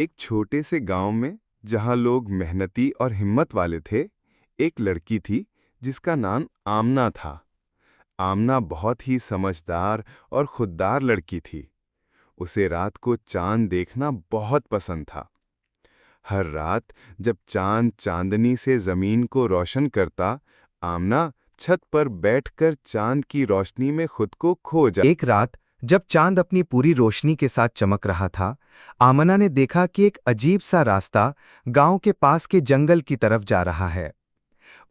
एक छोटे से गांव में जहां लोग मेहनती और हिम्मत वाले थे, एक लड़की थी जिसका नाम आमना था। आमना बहुत ही समझदार और खुददार लड़की थी। उसे रात को चांद देखना बहुत पसंद था। हर रात जब चांद चांदनी से जमीन को रोशन करता, आमना छत पर बैठकर चांद की रोशनी में खुद को खो जा। एक रात जब चांद अपनी पूरी रोशनी के साथ चमक रहा था, आमना ने देखा कि एक अजीब सा रास्ता गांव के पास के जंगल की तरफ जा रहा है।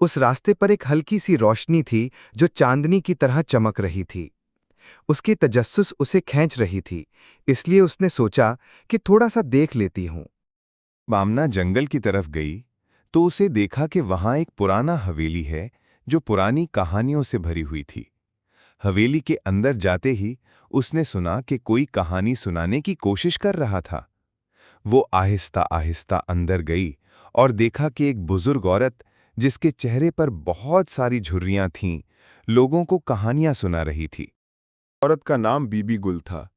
उस रास्ते पर एक हल्की सी रोशनी थी जो चांदनी की तरह चमक रही थी। उसकी तजस्सुस उसे खींच रही थी, इसलिए उसने सोचा कि थोड़ा सा देख लेती हूं। आमना जंगल की तरफ गई तो उसे देखा कि वहां एक पुराना हवेली है जो पुरानी कहानियों से भरी हुई थी। हवेली के अंदर जाते ही उसने सुना कि कोई कहानी सुनाने की कोशिश कर रहा था। वो आहिस्ता आहिस्ता अंदर गई और देखा कि एक बुजुर्ग औरत, जिसके चेहरे पर बहुत सारी झुर्रियां थीं, लोगों को कहानियां सुना रही थी। औरत का नाम बीबी गुल था।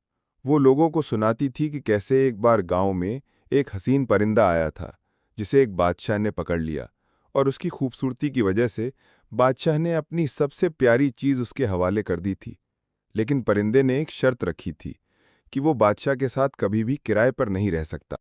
वो लोगों को सुनाती थी कि कैसे एक बार गांव में एक हसीन परिंदा आया था, जिसे एक बादशाह ने पकड़ लिया, और उसकी खूबसूरती की वजह से बादशाह ने अपनी सबसे प्यारी चीज उसके हवाले कर दी थी। लेकिन परिंदे ने एक शर्त रखी थी कि वो बादशाह के साथ कभी भी किराए पर नहीं रह सकता।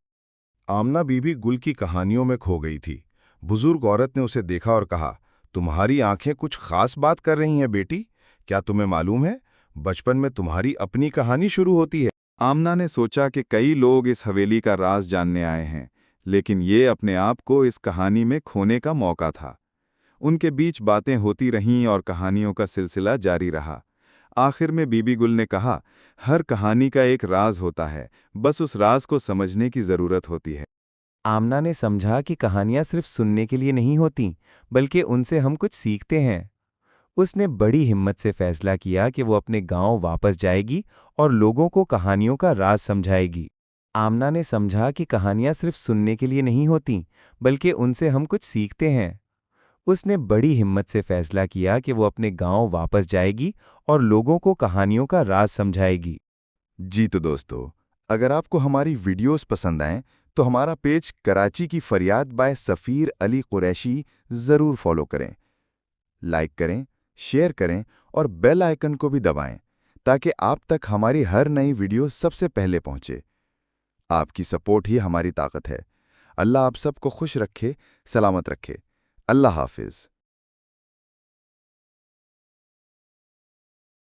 आमना बीबी गुल की कहानियों में खो गई थी। बुजुर्ग औरत ने उसे देखा और कहा, तुम्हारी आंखें कुछ खास बात कर रही हैं बेटी। क्या तुम्हें मालूम है, बचपन में तुम्हारी अपनी कहानी शुरू होती है। आमना ने सोचा कि कई लोग इस हवेली का राज जानने आए हैं, लेकिन ये अपने आप को इस कहानी में खोने का मौका था। उनके बीच बातें होती रहीं और कहानियों का सिलसिला जारी रहा। आखिर में बीबी गुल ने कहा, हर कहानी का एक राज होता है, बस उस राज को समझने की जरूरत होती है। आमना ने समझा कि कहानियां सिर्फ सुनने के लिए नहीं होती, बल्कि उनसे हम कुछ सीखते हैं। उसने बड़ी हिम्मत से फैसला किया कि वो अपने गांव वापस जाएगी और लोगों को कहानियों का राज समझाएगी। आमना ने समझा कि कहानियां सिर्फ सुनने के लिए नहीं होती, बल्कि उनसे हम कुछ सीखते हैं। उसने बड़ी हिम्मत से फैसला किया कि वो अपने गांव वापस जाएगी और लोगों को कहानियों का राज समझाएगी। जी तो दोस्तों, अगर आपको हमारी वीडियोस पसंद आएं तो हमारा पेज कराची की फरियाद बाय सफ़ीर अली कुरैशी ज़रूर फॉलो करें, लाइक करें, शेयर करें और बेल आइकन को भी दबाएं ताकि आप तक हमारी हर नई वीडियो सबसे पहले पहुंचे। आपकी सपोर्ट ही हमारी ताकत है। अल्लाह आप सबको खुश रखे, सलामत रखे। अल्लाह हाफिज़।